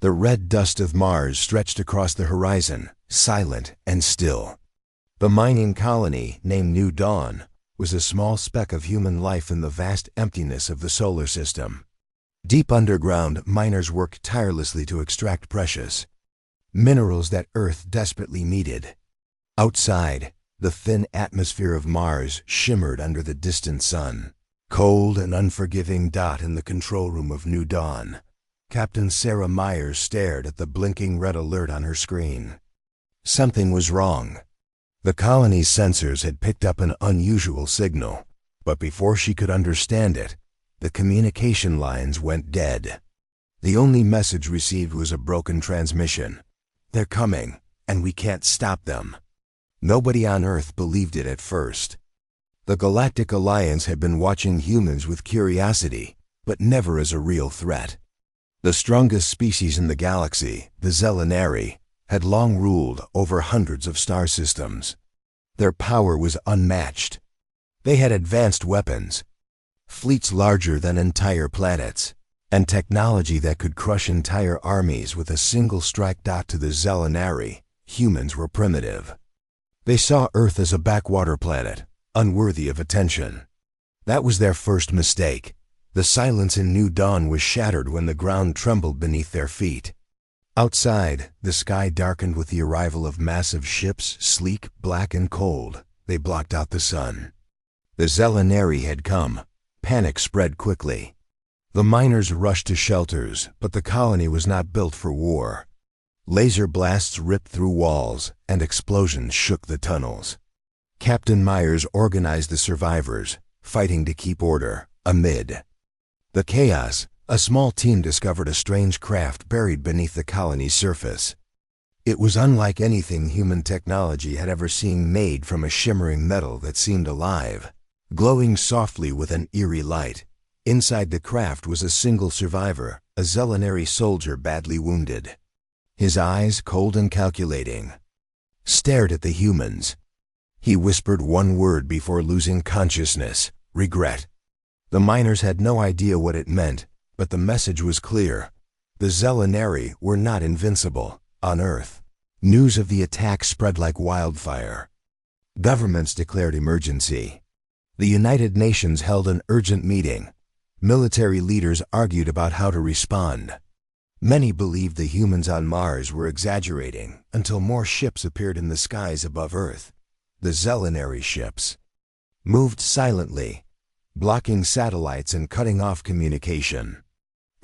The red dust of Mars stretched across the horizon, silent and still. The mining colony, named New Dawn, was a small speck of human life in the vast emptiness of the solar system. Deep underground, miners worked tirelessly to extract precious minerals that Earth desperately needed. Outside, the thin atmosphere of Mars shimmered under the distant sun. Cold and unforgiving dot in the control room of New Dawn. Captain Sarah Myers stared at the blinking red alert on her screen. Something was wrong. The colony's sensors had picked up an unusual signal, but before she could understand it, the communication lines went dead. The only message received was a broken transmission. "They're coming, and we can't stop them." Nobody on Earth believed it at first. The Galactic Alliance had been watching humans with curiosity, but never as a real threat. The strongest species in the galaxy, the Zelenari, had long ruled over hundreds of star systems. Their power was unmatched. They had advanced weapons, fleets larger than entire planets, and technology that could crush entire armies with a single strike. To the Zelenari, humans were primitive. They saw Earth as a backwater planet, unworthy of attention. That was their first mistake. The silence in New Dawn was shattered when the ground trembled beneath their feet. Outside, the sky darkened with the arrival of massive ships, sleek, black, and cold. They blocked out the sun. The Zelenari had come. Panic spread quickly. The miners rushed to shelters, but the colony was not built for war. Laser blasts ripped through walls, and explosions shook the tunnels. Captain Myers organized the survivors, fighting to keep order. Amid the chaos, a small team discovered a strange craft buried beneath the colony's surface. It was unlike anything human technology had ever seen, made from a shimmering metal that seemed alive, glowing softly with an eerie light. Inside the craft was a single survivor, a Zelenari soldier badly wounded. His eyes, cold and calculating, stared at the humans. He whispered one word before losing consciousness: regret. The miners had no idea what it meant, but the message was clear. The Zelenari were not invincible. On Earth, news of the attack spread like wildfire. Governments declared emergency. The United Nations held an urgent meeting. Military leaders argued about how to respond. Many believed the humans on Mars were exaggerating until more ships appeared in the skies above Earth. The Zelenari ships moved silently, blocking satellites and cutting off communication.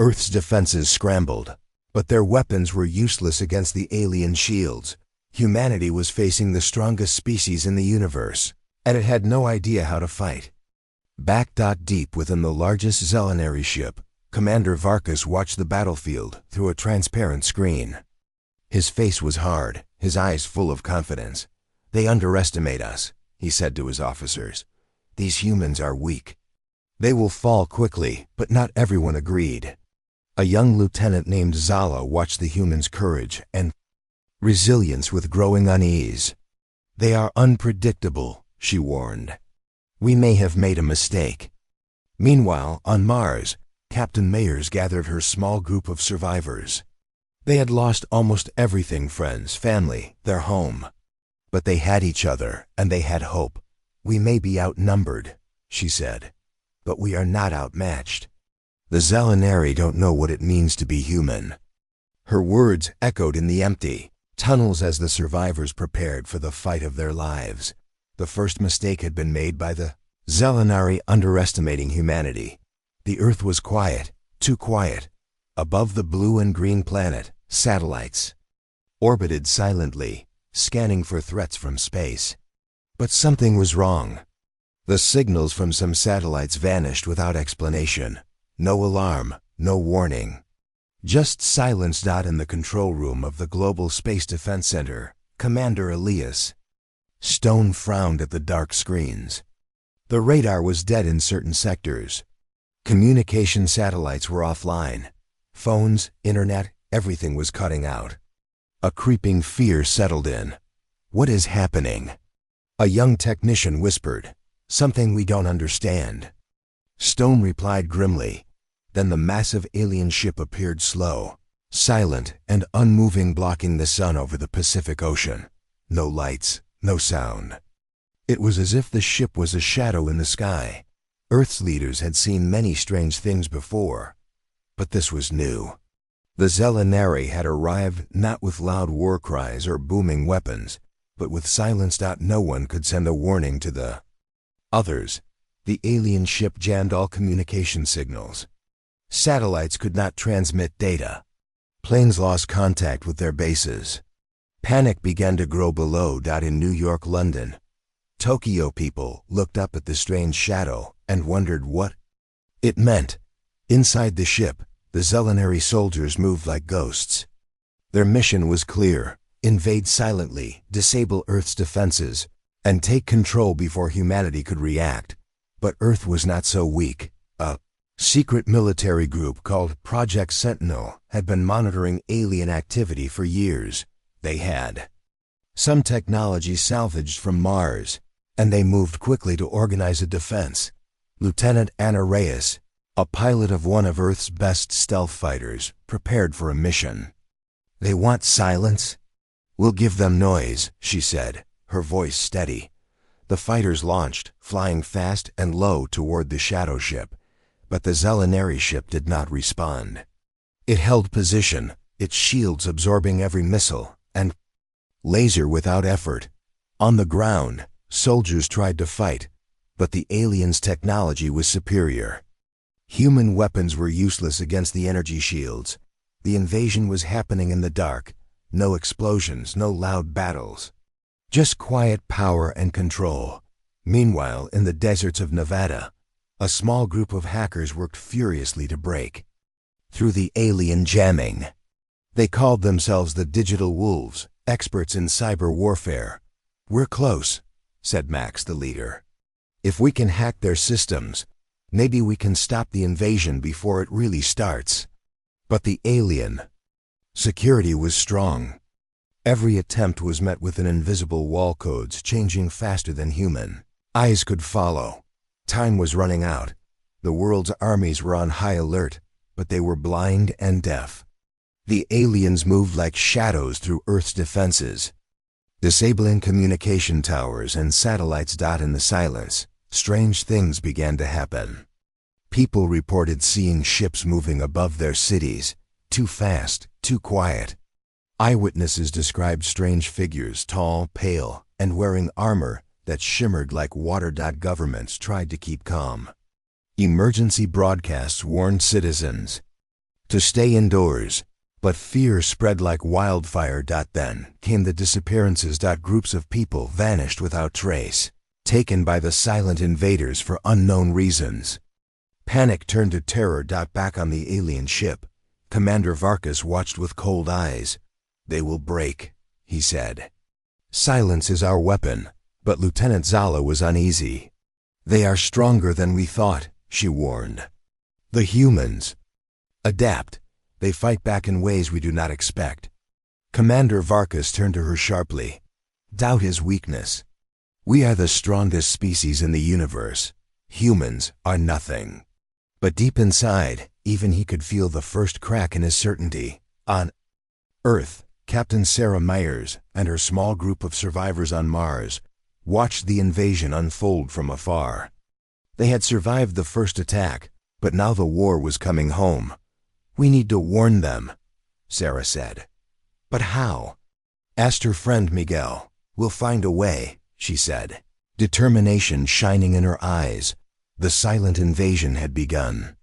Earth's defenses scrambled, but their weapons were useless against the alien shields. Humanity was facing the strongest species in the universe, and it had no idea how to fight. Back deep within the largest Zelenari ship, Commander Varkas watched the battlefield through a transparent screen. His face was hard, his eyes full of confidence. "They underestimate us," he said to his officers. "These humans are weak. They will fall quickly," but not everyone agreed. A young lieutenant named Zala watched the humans' courage and resilience with growing unease. "They are unpredictable," she warned. "We may have made a mistake." Meanwhile, on Mars, Captain Myers gathered her small group of survivors. They had lost almost everything: friends, family, their home. But they had each other, and they had hope. "We may be outnumbered," she said, "but we are not outmatched. The Zelenari don't know what it means to be human." Her words echoed in the empty tunnels as the survivors prepared for the fight of their lives. The first mistake had been made by the Zelenari, underestimating humanity. The Earth was quiet, too quiet. Above the blue and green planet, satellites orbited silently, scanning for threats from space. But something was wrong. The signals from some satellites vanished without explanation. No alarm, no warning. Just silence. In the control room of the Global Space Defense Center, Commander Elias Stone frowned at the dark screens. The radar was dead in certain sectors. Communication satellites were offline. Phones, internet, everything was cutting out. A creeping fear settled in. "What is happening?" A young technician whispered. "Something we don't understand." Stone replied grimly. Then the massive alien ship appeared, slow, silent and unmoving, blocking the sun over the Pacific Ocean. No lights, no sound. It was as if the ship was a shadow in the sky. Earth's leaders had seen many strange things before, but this was new. The Zelenari had arrived not with loud war cries or booming weapons, but with silence. No one could send a warning to the others. The alien ship jammed all communication signals. Satellites could not transmit data. Planes lost contact with their bases. Panic began to grow below. In New York, London, Tokyo, people looked up at the strange shadow and wondered what it meant. Inside the ship, the Zelenari soldiers moved like ghosts. Their mission was clear: invade silently, disable Earth's defenses, and take control before humanity could react. But Earth was not so weak. A secret military group called Project Sentinel had been monitoring alien activity for years. They had some technology salvaged from Mars, and they moved quickly to organize a defense. Lieutenant Anna Reyes, a pilot of one of Earth's best stealth fighters, prepared for a mission. "They want silence? We'll give them noise," she said, her voice steady. The fighters launched, flying fast and low toward the shadow ship, but the Zelenari ship did not respond. It held position, its shields absorbing every missile and laser without effort. On the ground, soldiers tried to fight, but the aliens' technology was superior. Human weapons were useless against the energy shields. The invasion was happening in the dark. No explosions, no loud battles. Just quiet power and control. Meanwhile, in the deserts of Nevada, a small group of hackers worked furiously to break through the alien jamming. They called themselves the Digital Wolves, experts in cyber warfare. "We're close," said Max, the leader. "If we can hack their systems, maybe we can stop the invasion before it really starts." But the alien security was strong. Every attempt was met with an invisible wall, codes changing faster than human eyes could follow. Time was running out. The world's armies were on high alert, but they were blind and deaf. The aliens moved like shadows through Earth's defenses, disabling communication towers and satellites. In the silence, strange things began to happen. People reported seeing ships moving above their cities, too fast, too quiet. Eyewitnesses described strange figures, tall, pale, and wearing armor that shimmered like water. Governments tried to keep calm. Emergency broadcasts warned citizens to stay indoors, but fear spread like wildfire. Then came the disappearances. Groups of people vanished without trace, taken by the silent invaders for unknown reasons. Panic turned to terror. Back on the alien ship, Commander Varkas watched with cold eyes. "They will break," he said. "Silence is our weapon." But Lieutenant Zala was uneasy. "They are stronger than we thought," she warned. "The humans adapt. They fight back in ways we do not expect." Commander Varkas turned to her sharply. "Doubt is weakness. We are the strongest species in the universe. Humans are nothing." But deep inside, even he could feel the first crack in his certainty. On Earth, Captain Sarah Myers and her small group of survivors on Mars watched the invasion unfold from afar. They had survived the first attack, but now the war was coming home. "We need to warn them," Sarah said. "But how?" asked her friend Miguel. "We'll find a way," she said, determination shining in her eyes. The silent invasion had begun.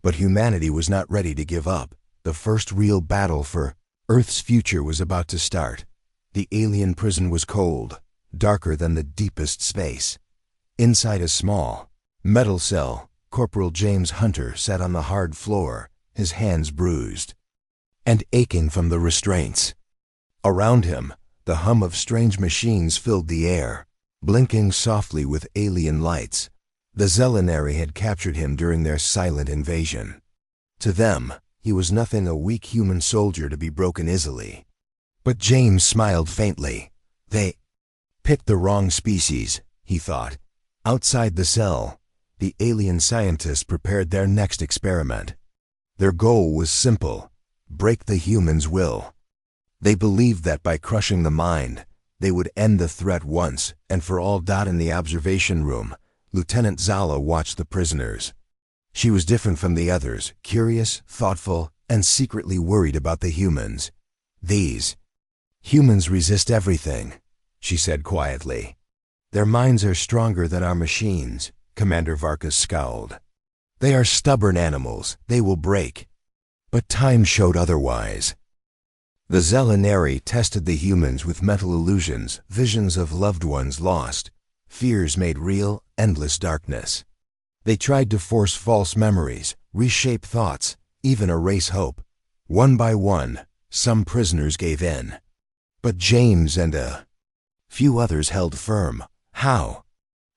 But humanity was not ready to give up. The first real battle for Earth's future was about to start. The alien prison was cold, darker than the deepest space. Inside a small metal cell, Corporal James Hunter sat on the hard floor, his hands bruised and aching from the restraints. Around him, the hum of strange machines filled the air, blinking softly with alien lights. The Zelenari had captured him during their silent invasion. To them, he was nothing, a weak human soldier to be broken easily. But James smiled faintly. "They picked the wrong species," he thought. Outside the cell, the alien scientists prepared their next experiment. Their goal was simple: break the humans' will. They believed that by crushing the mind, they would end the threat once and for all. In the observation room, Lieutenant Zala watched the prisoners. She was different from the others, curious, thoughtful, and secretly worried about the humans. These humans resist everything, she said quietly. Their minds are stronger than our machines, Commander Varkas scowled. They are stubborn animals, they will break. But time showed otherwise. The Zelenari tested the humans with mental illusions, visions of loved ones lost, fears made real, endless darkness. They tried to force false memories, reshape thoughts, even erase hope. One by one, some prisoners gave in. But James and a few others held firm. How?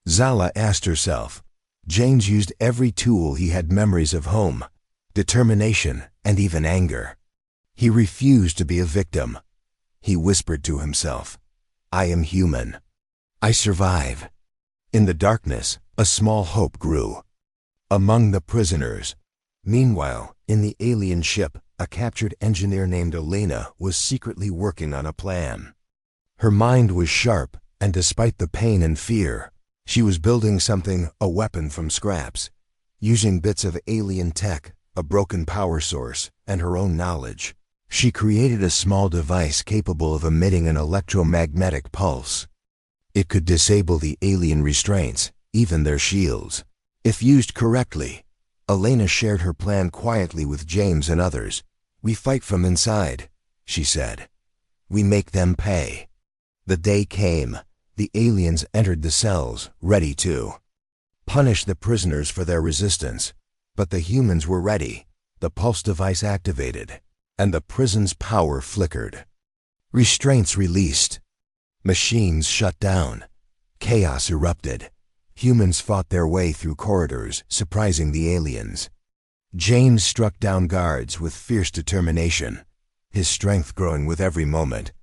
Zala asked herself. James used every tool he had: memories of home, determination, and even anger. He refused to be a victim. He whispered to himself, I am human. I survive. In the darkness, a small hope grew among the prisoners. Meanwhile, in the alien ship, a captured engineer named Elena was secretly working on a plan. Her mind was sharp, and despite the pain and fear, she was building something, a weapon from scraps, using bits of alien tech, a broken power source, and her own knowledge. She created a small device capable of emitting an electromagnetic pulse. It could disable the alien restraints, even their shields. If used correctly, Elena shared her plan quietly with James and others. We fight from inside, she said. We make them pay. The day came. The aliens entered the cells, ready to punish the prisoners for their resistance. But the humans were ready. The pulse device activated, and the prison's power flickered. Restraints released. Machines shut down. Chaos erupted. Humans fought their way through corridors, surprising the aliens. James struck down guards with fierce determination, his strength growing with every moment.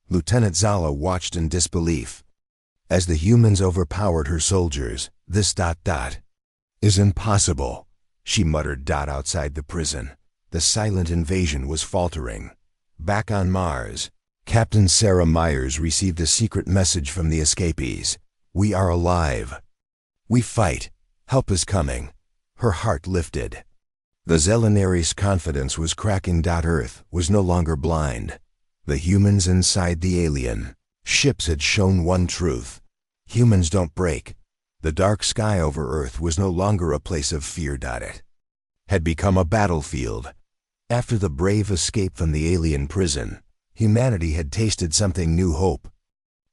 Lieutenant Zala watched in disbelief. As the humans overpowered her soldiers, this is impossible, she muttered. Outside the prison, the silent invasion was faltering. Back on Mars, Captain Sarah Myers received a secret message from the escapees. We are alive. We fight. Help is coming. Her heart lifted. The Zelenari's confidence was cracking. Earth was no longer blind. The humans inside the alien ships had shown one truth. Humans don't break. The dark sky over Earth was no longer a place of fear. It had become a battlefield. After the brave escape from the alien prison, humanity had tasted something new: hope.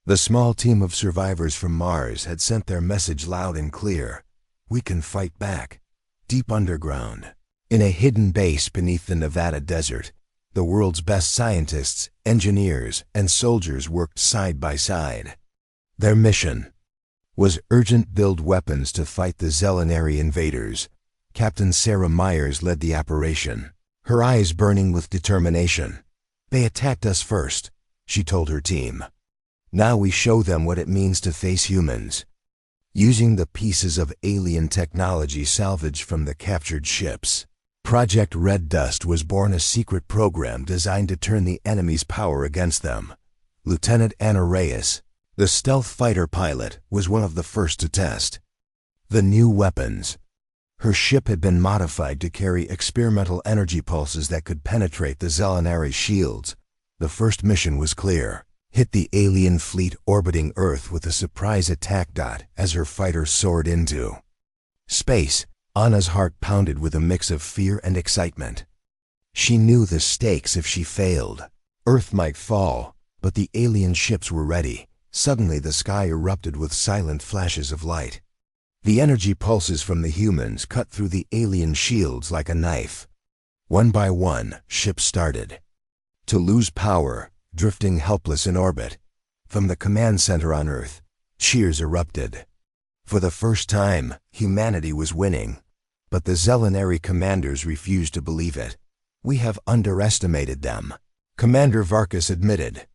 The small team of survivors from Mars had sent their message loud and clear. We can fight back. Deep underground, in a hidden base beneath the Nevada desert, the world's best scientists, engineers, and soldiers worked side by side. Their mission was urgent: build weapons to fight the Zelenari invaders. Captain Sarah Myers led the operation, her eyes burning with determination. They attacked us first, she told her team. Now we show them what it means to face humans. Using the pieces of alien technology salvaged from the captured ships, Project Red Dust was born, a secret program designed to turn the enemy's power against them. Lieutenant Anna Reyes, the stealth fighter pilot, was one of the first to test the new weapons. Her ship had been modified to carry experimental energy pulses that could penetrate the Zelenari shields. The first mission was clear: hit the alien fleet orbiting Earth with a surprise attack. As her fighter soared into space, Anna's heart pounded with a mix of fear and excitement. She knew the stakes. If she failed, Earth might fall, but the alien ships were ready. Suddenly the sky erupted with silent flashes of light. The energy pulses from the humans cut through the alien shields like a knife. One by one, ships started to lose power, drifting helpless in orbit. From the command center on Earth, cheers erupted. For the first time, humanity was winning. But the Zelenari commanders refused to believe it. We have underestimated them, Commander Varkas admitted,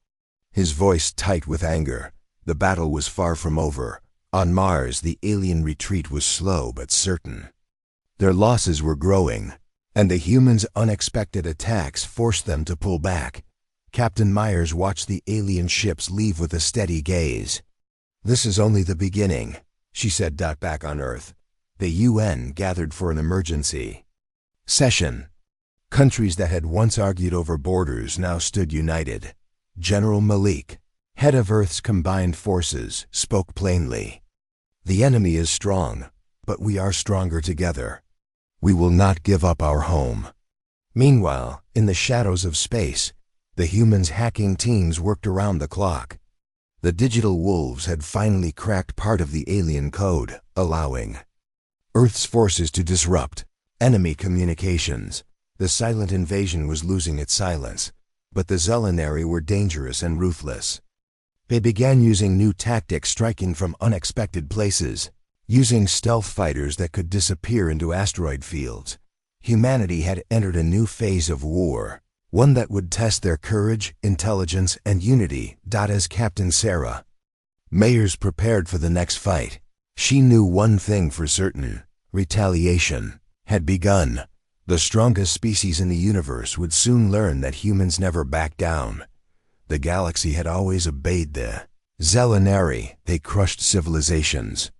his voice tight with anger. The battle was far from over. On Mars, the alien retreat was slow but certain. Their losses were growing. and the humans' unexpected attacks forced them to pull back. Captain Myers watched the alien ships leave with a steady gaze. "This is only the beginning," she said. Back on Earth, the UN gathered for an emergency session. Countries that had once argued over borders now stood united. General Malik, head of Earth's combined forces, spoke plainly. "The enemy is strong, but we are stronger together. We will not give up our home." Meanwhile, in the shadows of space, the humans' hacking teams worked around the clock. The digital wolves had finally cracked part of the alien code, allowing Earth's forces to disrupt enemy communications. The silent invasion was losing its silence, but the Zelenari were dangerous and ruthless. They began using new tactics, striking from unexpected places, using stealth fighters that could disappear into asteroid fields. Humanity had entered a new phase of war, one that would test their courage, intelligence, and unity. As Captain Sarah Myers prepared for the next fight, she knew one thing for certain: retaliation had begun. The strongest species in the universe would soon learn that humans never back down. The galaxy had always obeyed the Zelenari. They crushed civilizations.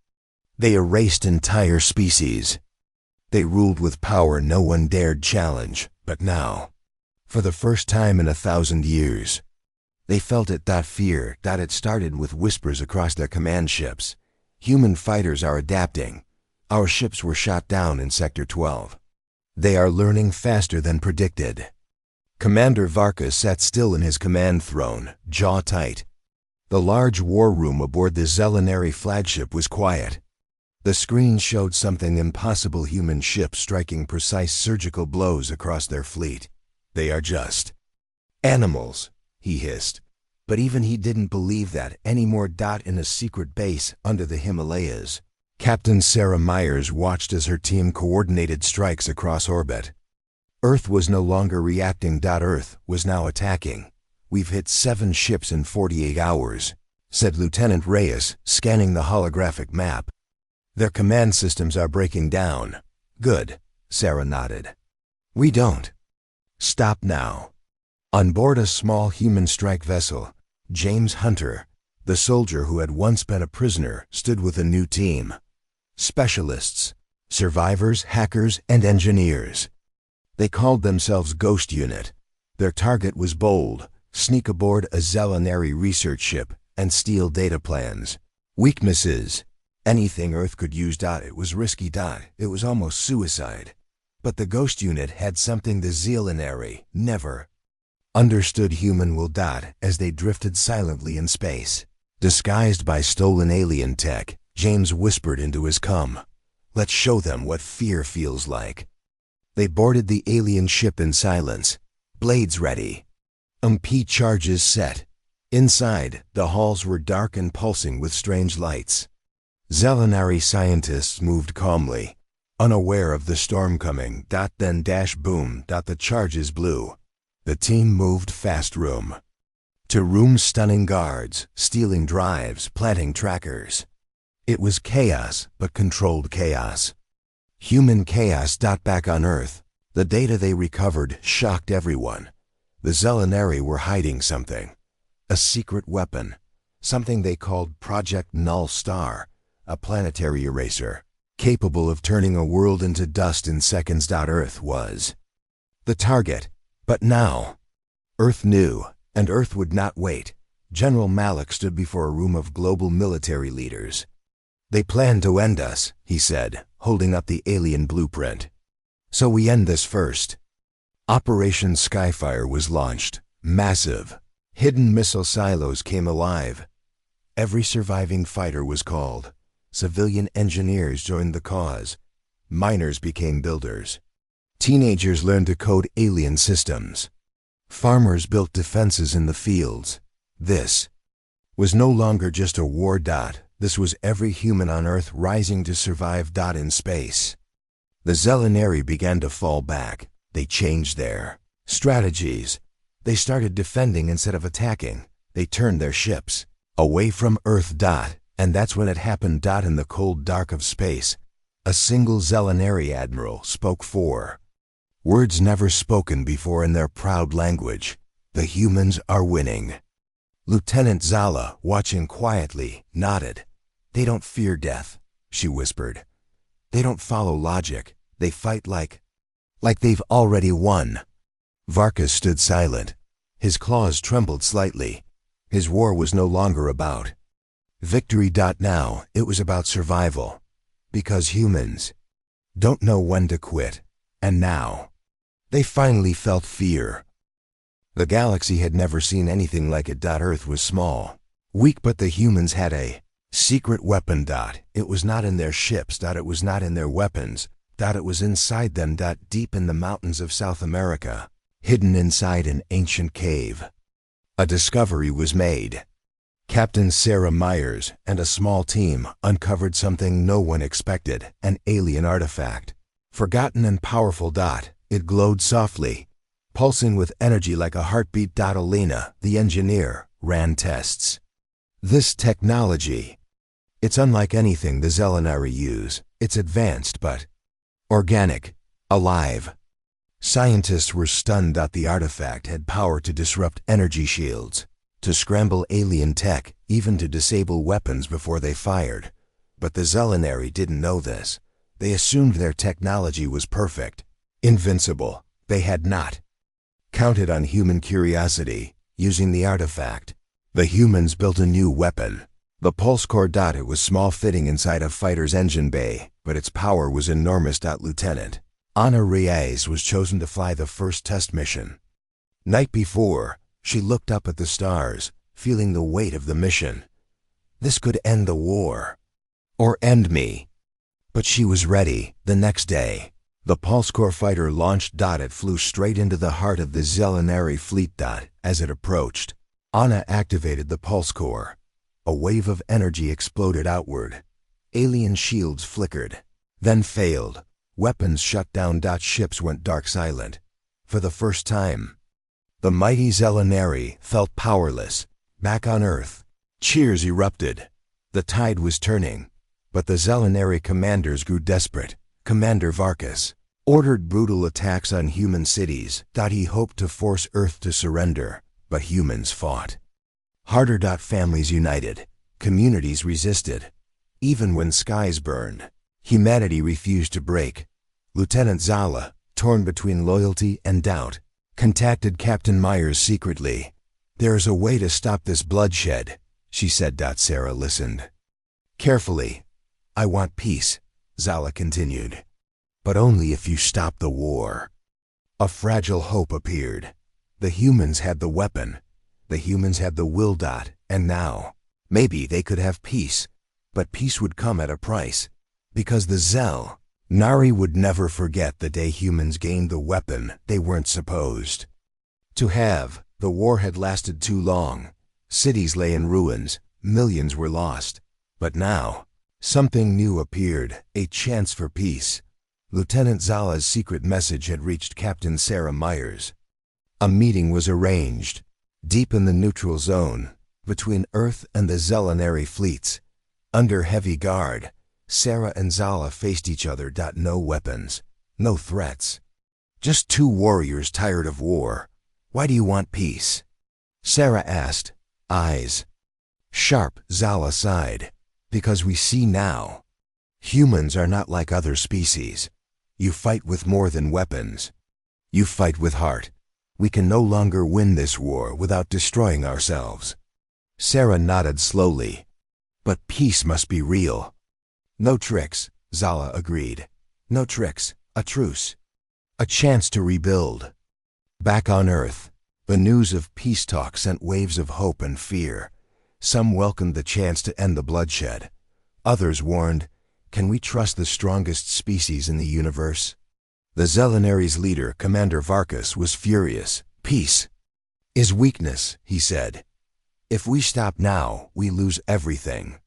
They erased entire species. They ruled with power no one dared challenge. But now, for the first time in 1,000 years, they felt it. Fear. It started with whispers across their command ships. "Human fighters are adapting. Our ships were shot down in Sector 12. They are learning faster than predicted." Commander Varkas sat still in his command throne, jaw tight. The large war room aboard the Zelenari flagship was quiet. The screen showed something impossible: human ships striking precise surgical blows across their fleet. "They are just animals," he hissed. But even he didn't believe that anymore. In a secret base under the Himalayas, Captain Sarah Myers watched as her team coordinated strikes across orbit. Earth was no longer reacting. Earth was now attacking. "We've hit 7 ships in 48 hours, said Lieutenant Reyes, scanning the holographic map. "Their command systems are breaking down." "Good," Sarah nodded. "We don't stop now." On board a small human strike vessel, James Hunter, the soldier who had once been a prisoner, stood with a new team. Specialists, survivors, hackers, and engineers. They called themselves Ghost Unit. Their target was bold: sneak aboard a Zelenari research ship and steal data plans. Weaknesses: anything Earth could use. It was risky. It was almost suicide. But the Ghost Unit had something the Zelenari never understood: human will. As they drifted silently in space, disguised by stolen alien tech, James whispered into his "Come, let's show them what fear feels like." They boarded the alien ship in silence, blades ready, MP charges set. Inside, the halls were dark and pulsing with strange lights. Zelenari scientists moved calmly, unaware of the storm coming. Then boom. The charges blew. The team moved fast room to room, stunning guards, stealing drives, planting trackers. It was chaos, but controlled chaos. Human chaos. Back on Earth, the data they recovered shocked everyone. The Zelenari were hiding something. A secret weapon. Something they called Project Null Star, a planetary eraser, capable of turning a world into dust in seconds. Earth was the target. But now, Earth knew, and Earth would not wait. General Malik stood before a room of global military leaders. "They plan to end us," he said, holding up the alien blueprint. "So we end this first." Operation Skyfire was launched. Massive, hidden missile silos came alive. Every surviving fighter was called. Civilian engineers joined the cause. Miners became builders. Teenagers learned to code alien systems. Farmers built defenses in the fields. This was no longer just a war. This was every human on Earth rising to survive. In space, the Zelenari began to fall back. They changed their strategies. They started defending instead of attacking. They turned their ships away from Earth. And that's when it happened. In the cold dark of space, a single Zelenari admiral spoke for Words never spoken before in their proud language. The humans are winning. Lieutenant Zala, watching quietly, nodded. They don't fear death, she whispered. They don't follow logic. They fight like they've already won. Varkas stood silent. His claws trembled slightly. His war was no longer about victory. Now, it was about survival. Because humans don't know when to quit. And now, they finally felt fear. The galaxy had never seen anything like it. Earth was small, weak, but the humans had a secret weapon. It was not in their ships. It was not in their weapons. It was inside them. Deep in the mountains of South America, hidden inside an ancient cave. A discovery was made. Captain Sarah Myers and a small team uncovered something no one expected, an alien artifact. Forgotten and powerful. It glowed softly, pulsing with energy like a heartbeat. Elena, the engineer, ran tests. This technology, it's unlike anything the Zelenari use. It's advanced but organic, alive. Scientists were stunned. The artifact had power to disrupt energy shields, to scramble alien tech, even to disable weapons before they fired. But the Zelenari didn't know this. They assumed their technology was perfect, invincible. They had not counted on human curiosity. Using the artifact, the humans built a new weapon. The pulse core. It was small, fitting inside a fighter's engine bay, but its power was enormous. Lieutenant Ana Reyes was chosen to fly the first test mission. Night before, she looked up at the stars, feeling the weight of the mission. This could end the war. Or end me. But she was ready. The next day, the pulse core fighter launched. It flew straight into the heart of the Zelenari fleet. As it approached, Ana activated the pulse core. A wave of energy exploded outward. Alien shields flickered, then failed. Weapons shut down. Ships went dark, silent. For the first time, the mighty Zelenari felt powerless. Back on Earth, cheers erupted. The tide was turning, but the Zelenari commanders grew desperate. Commander Varkas ordered brutal attacks on human cities. He hoped to force Earth to surrender, but humans fought harder. Families united, communities resisted. Even when skies burned, humanity refused to break. Lieutenant Zala, torn between loyalty and doubt, contacted Captain Myers secretly. "There's a way to stop this bloodshed," she said. Sarah listened carefully. "I want peace," Zala continued. "But only if you stop the war." A fragile hope appeared. The humans had the weapon. The humans had the will. And now, maybe they could have peace. But peace would come at a price. Because the Nari would never forget the day humans gained the weapon they weren't supposed to have. The war had lasted too long. Cities lay in ruins. Millions were lost. But now, something new appeared, a chance for peace. Lieutenant Zala's secret message had reached Captain Sarah Myers. A meeting was arranged, deep in the neutral zone, between Earth and the Zelenari fleets. Under heavy guard, Sarah and Zala faced each other. No weapons, no threats. Just two warriors tired of war. "Why do you want peace?" Sarah asked, eyes sharp. Zala sighed. "Because we see now. Humans are not like other species. You fight with more than weapons. You fight with heart. We can no longer win this war without destroying ourselves." Sarah nodded slowly. "But peace must be real." "No tricks," Zala agreed. "No tricks. A truce. A chance to rebuild." Back on Earth, the news of peace talk sent waves of hope and fear. Some welcomed the chance to end the bloodshed. Others warned, "Can we trust the strongest species in the universe?" The Zelenari's leader, Commander Varkas, was furious. "Peace is weakness," he said. "If we stop now, we lose everything."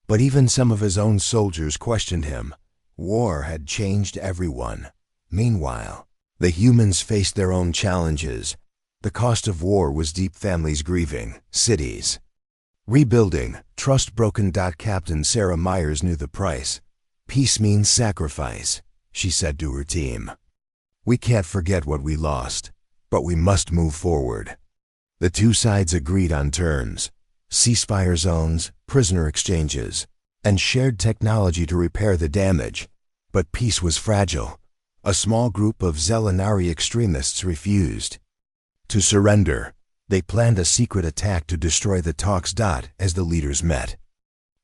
But even some of his own soldiers questioned him. War had changed everyone. Meanwhile, the humans faced their own challenges. The cost of war was deep. Families grieving, cities rebuilding, trust broken. Captain Sarah Myers knew the price. "Peace means sacrifice," she said to her team. We can't forget what we lost, but we must move forward. The two sides agreed on terms: ceasefire zones, prisoner exchanges, and shared technology to repair the damage. But peace was fragile. A small group of Zelenari extremists refused to surrender. They planned a secret attack to destroy the talks. As the leaders met,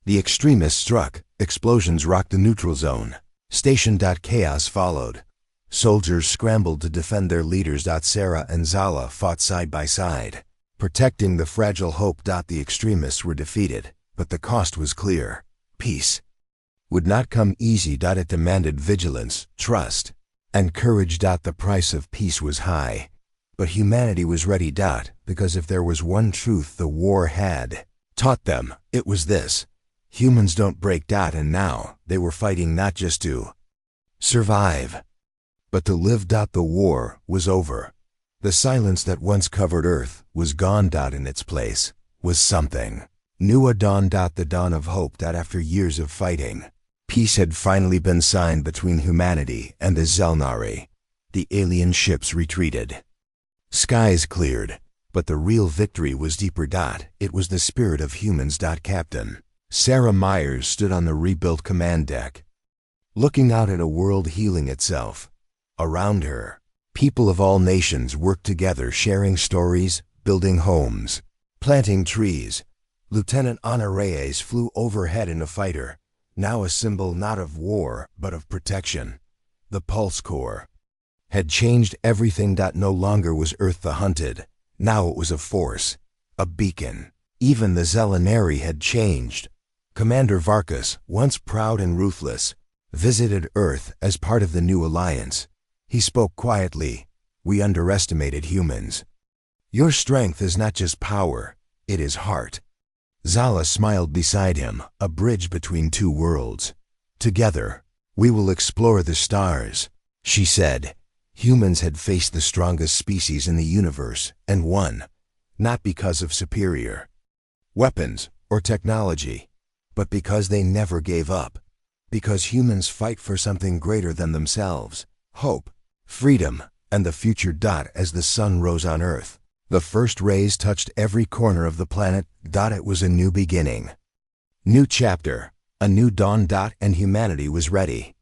the extremists struck. Explosions rocked the neutral zone. Station. Chaos followed. Soldiers scrambled to defend their leaders. Sarah and Zala fought side by side, protecting the fragile hope. The extremists were defeated, but the cost was clear. Peace would not come easy. It demanded vigilance, trust, and courage. The price of peace was high, but humanity was ready. Because if there was one truth the war had taught them, it was this: humans don't break. And now they were fighting not just to survive, but to live. The war was over. The silence that once covered Earth was gone. In its place was something new. A dawn. The dawn of hope. After years of fighting, peace had finally been signed between humanity and the Zelnari. The alien ships retreated. Skies cleared, but the real victory was deeper. It was the spirit of humans. Captain Sarah Myers stood on the rebuilt command deck, looking out at a world healing itself. Around her, people of all nations worked together, sharing stories, building homes, planting trees. Lieutenant Ana Reyes flew overhead in a fighter, now a symbol not of war, but of protection. The Pulse Corps had changed everything. No longer was Earth the hunted. Now it was a force, a beacon. Even the Zelenari had changed. Commander Varkas, once proud and ruthless, visited Earth as part of the new alliance. He spoke quietly. We underestimated humans. Your strength is not just power, it is heart. Zala smiled beside him, a bridge between two worlds. Together, we will explore the stars, she said. Humans had faced the strongest species in the universe and won, not because of superior weapons or technology, but because they never gave up. Because humans fight for something greater than themselves: hope, freedom, and the future. As the sun rose on Earth, the first rays touched every corner of the planet. It was a new beginning. New chapter, a new dawn. And humanity was ready.